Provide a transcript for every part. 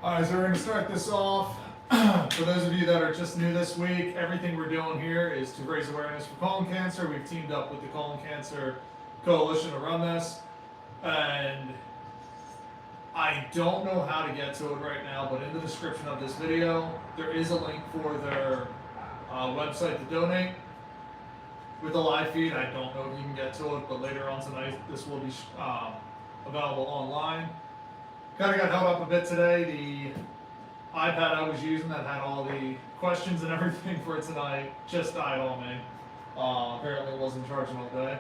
Alright, so we're going to start this off. For those of you that are just new this week, everything we're doing here is to raise awareness for colon cancer. We've teamed up with the Colon Cancer Coalition to run this. And I don't know how to get to it right now, but in the description of this video, there is a link for their website to donate. With the live feed, I don't know if you can get to it, but later on tonight, this will be available online. Kind of got held up a bit today. The iPad I was using that had all the questions and everything for tonight just died on me. Apparently it wasn't charging all day.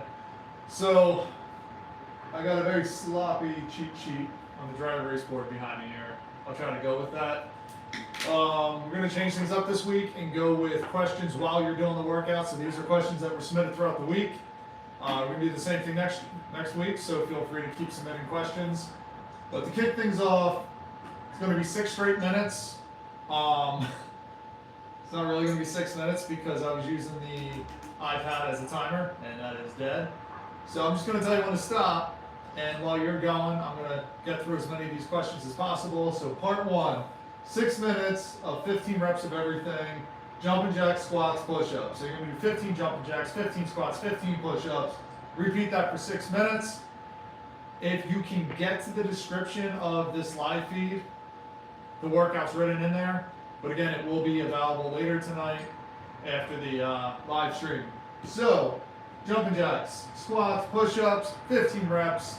So I got a very sloppy cheat sheet on the dry erase board behind me here. I'll try to go with that. We're going to change things up this week and go with questions while you're doing the workout. So these are questions that were submitted throughout the week. We're going to do the same thing next week, so feel free to keep submitting questions. But to kick things off, it's going to be 6 straight minutes. It's not really going to be 6 minutes because I was using the iPad as a timer, and that is dead. So I'm just going to tell you when to stop, and while you're going, I'm going to get through as many of these questions as possible. So part 1, 6 minutes of 15 reps of everything, jumping jacks, squats, push-ups. So you're going to do 15 jumping jacks, 15 squats, 15 push-ups. Repeat that for 6 minutes. If you can get to the description of this live feed, the workout's written in there. But again, it will be available later tonight after the live stream. So, jumping jacks, squats, push-ups, 15 reps.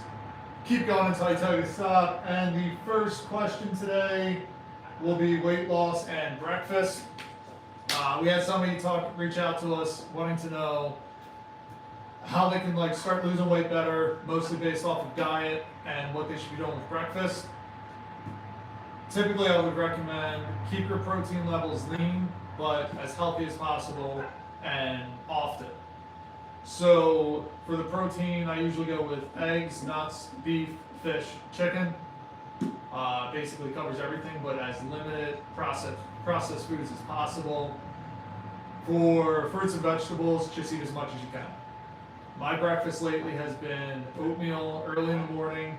Keep going until I tell you to stop. And the first question today will be weight loss and breakfast. We had somebody reach out to us wanting to know how they can start losing weight better, mostly based off of diet and what they should be doing with breakfast. Typically, I would recommend keep your protein levels lean, but as healthy as possible and often. So for the protein, I usually go with eggs, nuts, beef, fish, chicken. Basically covers everything, but as limited processed foods as possible. For fruits and vegetables, just eat as much as you can. My breakfast lately has been oatmeal early in the morning,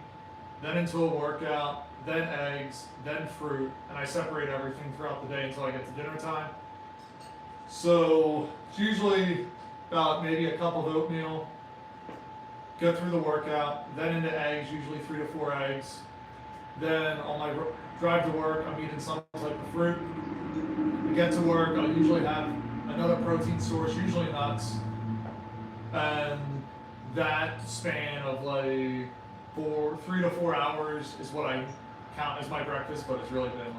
then into a workout, then eggs, then fruit, and I separate everything throughout the day until I get to dinner time. So it's usually about maybe a cup of oatmeal, go through the workout, then into eggs, usually 3 to 4 eggs. Then on my drive to work, I'm eating something like the fruit. I get to work, I'll usually have another protein source, usually nuts. And that span of 3 to 4 hours is what I count as my breakfast, but it's really been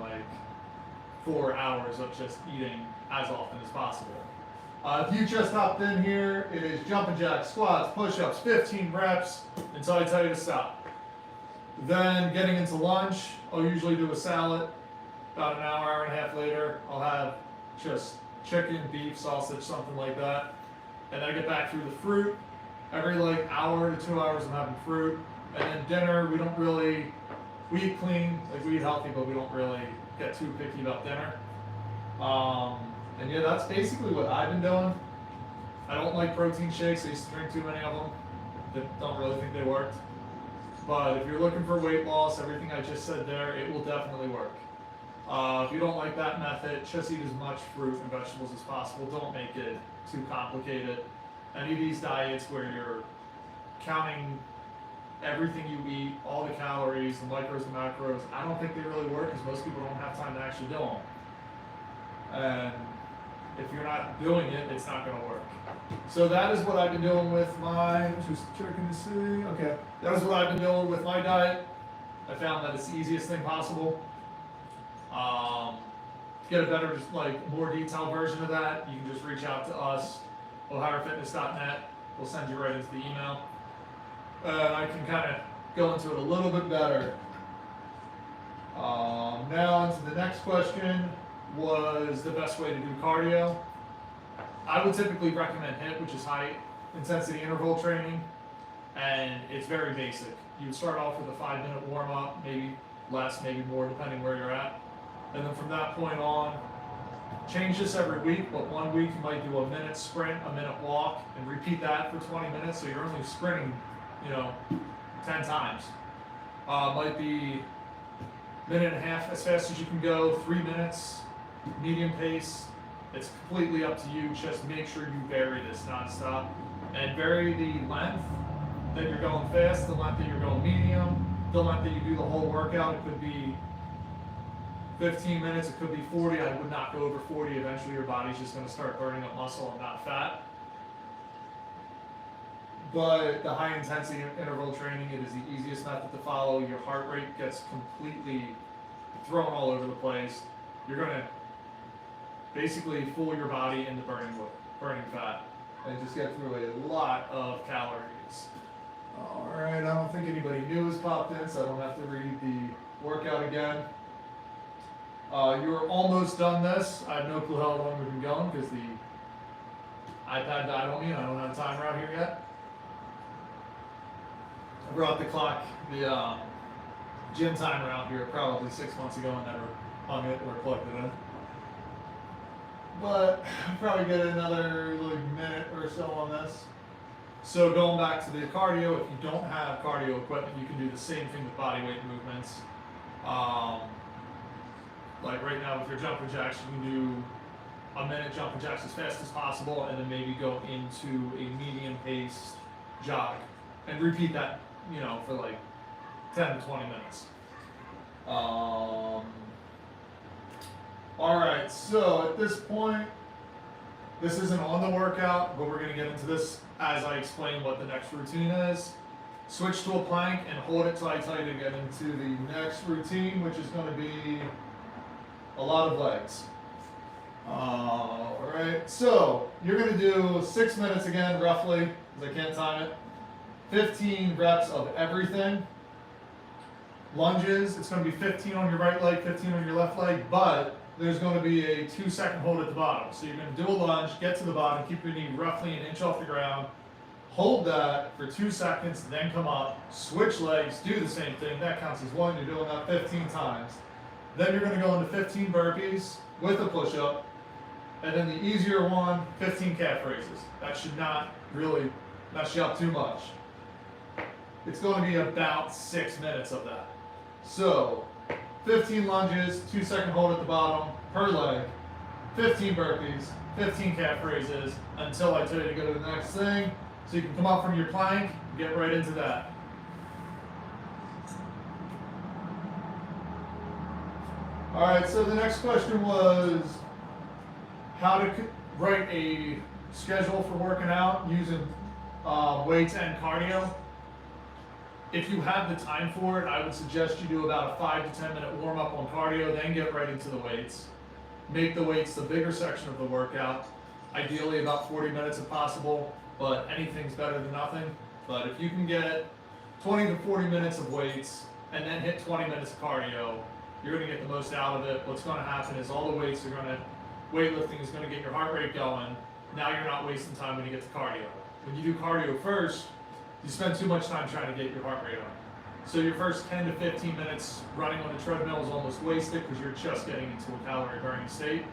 4 hours of just eating as often as possible. If you just hopped in here, it is jumping jacks, squats, push-ups, 15 reps until I tell you to stop. Then getting into lunch, I'll usually do a salad. About an hour, hour and a half later, I'll have just chicken, beef, sausage, something like that. And then I get back through the fruit. Every hour to 2 hours I'm having fruit. And then dinner, we eat clean, we eat healthy, but we don't really get too picky about dinner. And yeah, that's basically what I've been doing. I don't like protein shakes. I used to drink too many of them. Don't really think they worked. But if you're looking for weight loss, everything I just said there, it will definitely work. If you don't like that method, just eat as much fruit and vegetables as possible. Don't make it too complicated. Any of these diets where you're counting everything you eat, all the calories, the micros and macros, I don't think they really work because most people don't have time to actually do them. And if you're not doing it, it's not going to work. So that is what I've been doing with just checking to see. Okay, that is what I've been doing with my diet. I found that it's the easiest thing possible. To get a better, more detailed version of that, you can just reach out to us, ohirefitness.net. We'll send you right into the email. I can kind of go into it a little bit better. Now into the next question was the best way to do cardio. I would typically recommend HIIT, which is high intensity interval training, and it's very basic. You would start off with a 5-minute warm up, maybe less, maybe more, depending where you're at. And then from that point on, change this every week, but 1 week you might do a minute sprint, a minute walk, and repeat that for 20 minutes, so you're only sprinting, 10 times. Might be minute and a half as fast as you can go, 3 minutes, medium pace. It's completely up to you. Just make sure you vary this nonstop and vary the length that you're going fast, the length that you're going medium, the length that you do the whole workout. It could be 15 minutes, it could be 40. I would not go over 40. Eventually your body's just going to start burning up muscle and not fat. But the high intensity interval training, it is the easiest method to follow. Your heart rate gets completely thrown all over the place. You're going to basically fool your body into burning fat and just get through a lot of calories. All right, I don't think anybody new has popped in, so I don't have to read the workout again. You're almost done this. I have no clue how long we've been going because the iPad died on me and I don't have a timer out here yet. I brought the clock, the gym timer out here probably 6 months ago and never hung it or plugged it in. But I'll probably get another minute or so on this. So going back to the cardio, if you don't have cardio equipment, you can do the same thing with body weight movements. Like right now with your jumping jacks, you can do a minute jumping jacks as fast as possible and then maybe go into a medium paced jog and repeat that, for like 10 to 20 minutes. All right, so at this point, this isn't on the workout, but we're going to get into this as I explain what the next routine is. Switch to a plank and hold it till I tell you to get into the next routine, which is going to be a lot of legs. All right, so you're going to do 6 minutes again, roughly, because I can't time it. 15 reps of everything. Lunges, it's going to be 15 on your right leg, 15 on your left leg, but there's going to be a 2-second hold at the bottom. So you're going to do a lunge, get to the bottom, keep your knee roughly an inch off the ground, hold that for 2 seconds, then come up, switch legs, do the same thing. That counts as one. You're doing that 15 times. Then you're going to go into 15 burpees with a push-up, and then the easier one, 15 calf raises. That should not really mess you up too much. It's going to be about 6 minutes of that. So 15 lunges, 2-second hold at the bottom per leg, 15 burpees, 15 calf raises until I tell you to go to the next thing. So you can come up from your plank and get right into that. All right, so the next question was how to write a schedule for working out using weights and cardio. If you have the time for it, I would suggest you do about a 5 to 10 minute warm up on cardio, then get right into the weights. Make the weights the bigger section of the workout, ideally about 40 minutes if possible, but anything's better than nothing. But if you can get 20 to 40 minutes of weights and then hit 20 minutes of cardio, you're going to get the most out of it. What's going to happen is all the weights are going to, weightlifting is going to get your heart rate going. Now you're not wasting time when you get to cardio. When you do cardio first, you spend too much time trying to get your heart rate on. So your first 10 to 15 minutes running on the treadmill is almost wasted because you're just getting into a calorie burning state.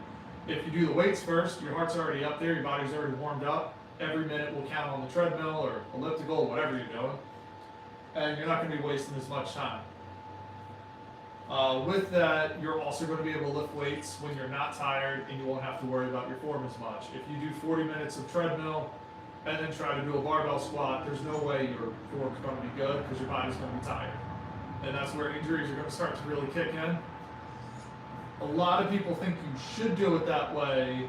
If you do the weights first, your heart's already up there, your body's already warmed up. Every minute will count on the treadmill or elliptical, whatever you're doing. And you're not going to be wasting as much time. With that, you're also going to be able to lift weights when you're not tired and you won't have to worry about your form as much. If you do 40 minutes of treadmill, and then try to do a barbell squat, there's no way your form's going to be good because your body's going to be tired. And that's where injuries are going to start to really kick in. A lot of people think you should do it that way.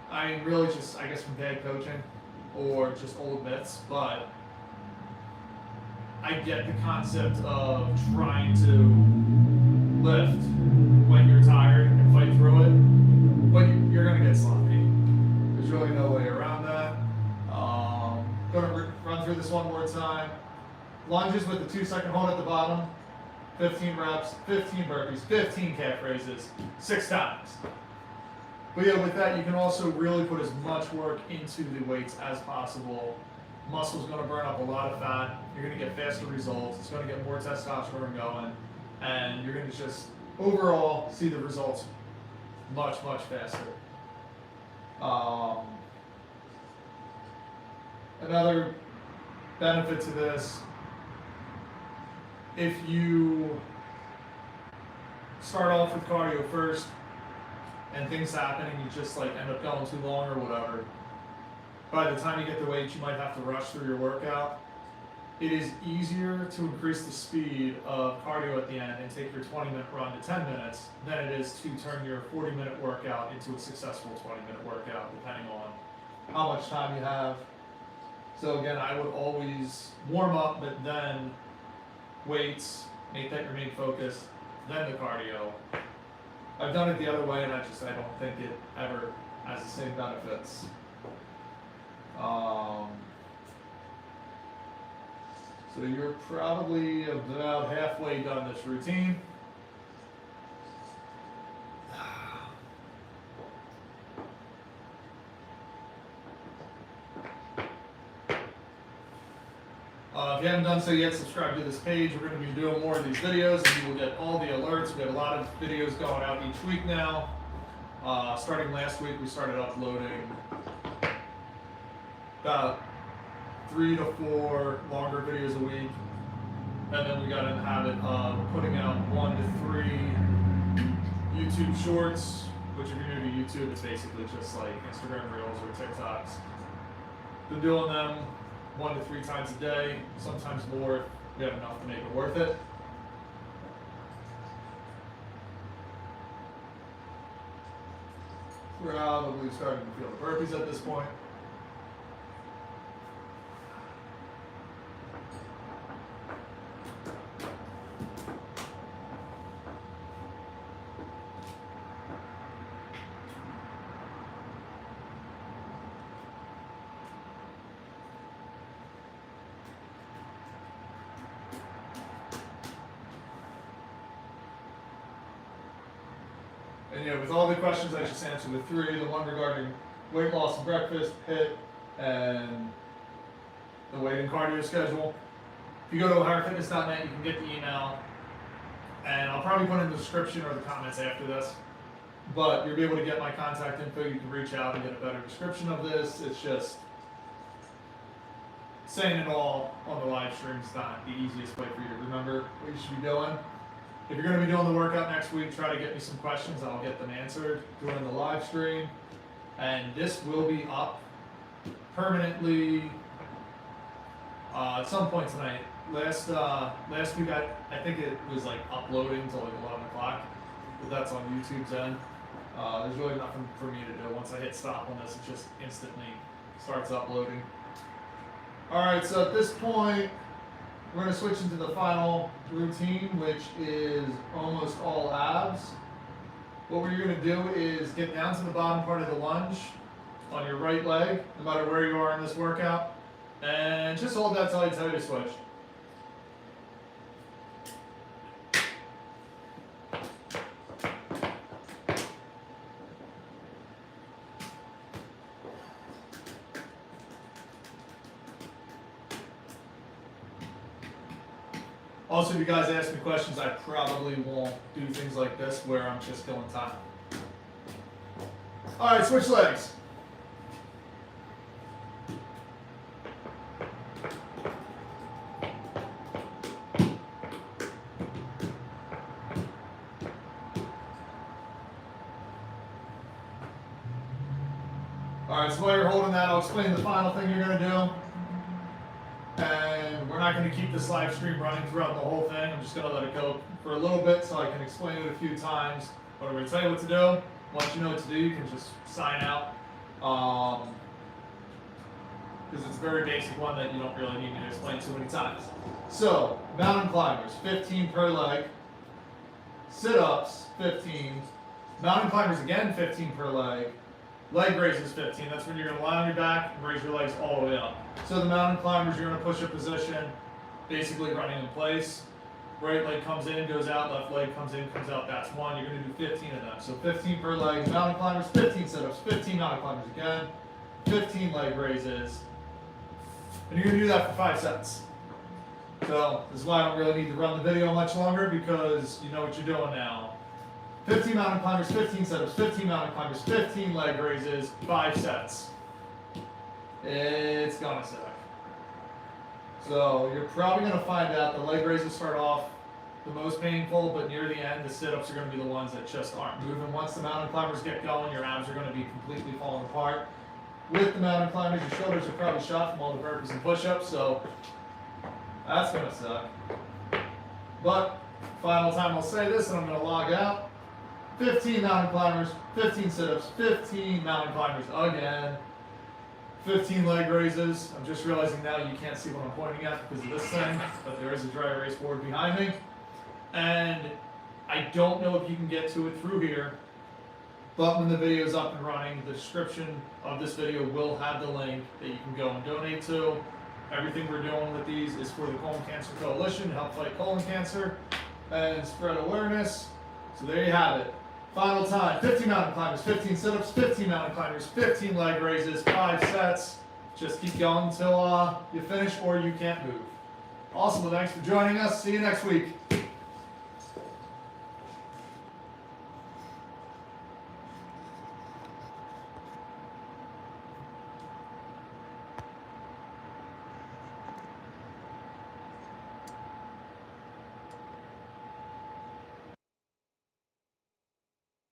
I mean, really just, I guess, from bad coaching or just old myths, but I get the concept of trying to lift when you're tired and fight through it, but you're going to get sloppy. There's really no way around that. Going to run through this one more time. Lunges with the 2-second hold at the bottom, 15 reps, 15 burpees, 15 calf raises, 6 times. But yeah, with that, you can also really put as much work into the weights as possible. Muscle's going to burn up a lot of fat. You're going to get faster results. It's going to get more testosterone going. And you're going to just overall see the results much, much faster. Another benefit to this, if you start off with cardio first, and things happen, and you just like end up going too long or whatever. By the time you get the weights, you might have to rush through your workout. It is easier to increase the speed of cardio at the end and take your 20-minute run to 10 minutes than it is to turn your 40-minute workout into a successful 20-minute workout, depending on how much time you have. So again, I would always warm up, but then weights, make that your main focus, then the cardio. I've done it the other way, and I don't think it ever has the same benefits. So you're probably about halfway done this routine. If you haven't done so yet, subscribe to this page. We're going to be doing more of these videos, and you will get all the alerts. We have a lot of videos going out each week now. Starting last week, we started uploading about 3 to 4 longer videos a week, and then we got in the habit of putting out 1 to 3 YouTube shorts, which if you're new to YouTube, it's basically just like Instagram Reels or TikToks. Been doing them 1 to 3 times a day, sometimes more if we have enough to make it worth it. Probably starting to feel the burpees at this point. And with all the questions I just answered, the 3, the one regarding weight loss and breakfast, HIIT, and the weight and cardio schedule. If you go to OhioFitness.net, you can get the email, and I'll probably put in the description or the comments after this, but you'll be able to get my contact info. You can reach out and get a better description of this. It's just saying it all on the live stream is not the easiest way for you to remember what you should be doing. If you're going to be doing the workout next week, try to get me some questions. I'll get them answered during the live stream. And this will be up permanently at some point tonight. Last week, I think it was like uploading until like 11 o'clock, but that's on YouTube's end. There's really nothing for me to do. Once I hit stop on this, it just instantly starts uploading. All right, so at this point, we're going to switch into the final routine, which is almost all abs. What we're going to do is get down to the bottom part of the lunge on your right leg, no matter where you are in this workout, and just hold that till I tell you to switch. Also, if you guys ask me questions, I probably won't do things like this where I'm just killing time. All right, switch legs. All right, so while you're holding that, I'll explain the final thing you're going to do. And we're not going to keep this live stream running throughout the whole thing. I'm just going to let it go for a little bit so I can explain it a few times. But I'm going to tell you what to do. Once you know what to do, you can just sign out. Because it's a very basic one that you don't really need me to explain too many times. So, mountain climbers, 15 per leg. Sit-ups, 15. Mountain climbers again, 15 per leg. Leg raises 15. That's when you're going to lie on your back and raise your legs all the way up. So the mountain climbers, you're going to push up position, basically running in place. Right leg comes in, goes out, left leg comes in, comes out. That's 1. You're going to do 15 of them. So 15 per leg, mountain climbers, 15 sit-ups, 15 mountain climbers again, 15 leg raises. And you're going to do that for 5 sets. So this is why I don't really need to run the video much longer, because you know what you're doing now. 15 mountain climbers, 15 sit-ups, 15 mountain climbers, 15 leg raises, 5 sets. It's gonna suck. So you're probably gonna find out the leg raises start off the most painful, but near the end, the sit-ups are going to be the ones that just aren't moving. Once the mountain climbers get going, your abs are going to be completely falling apart. With the mountain climbers, your shoulders are probably shot from all the burpees and push-ups, so that's going to suck. But final time I'll say this, and I'm going to log out. 15 mountain climbers, 15 sit-ups, 15 mountain climbers again, 15 leg raises. I'm just realizing now you can't see what I'm pointing at because of this thing, but there is a dry erase board behind me. And I don't know if you can get to it through here, but when the video is up and running, the description of this video will have the link that you can go and donate to. Everything we're doing with these is for the Colon Cancer Coalition to help fight colon cancer and spread awareness. So there you have it. Final time, 15 mountain climbers, 15 sit-ups, 15 mountain climbers, 15 leg raises, 5 sets. Just keep going until you finish or you can't move. Awesome, well, thanks for joining us. See you next week.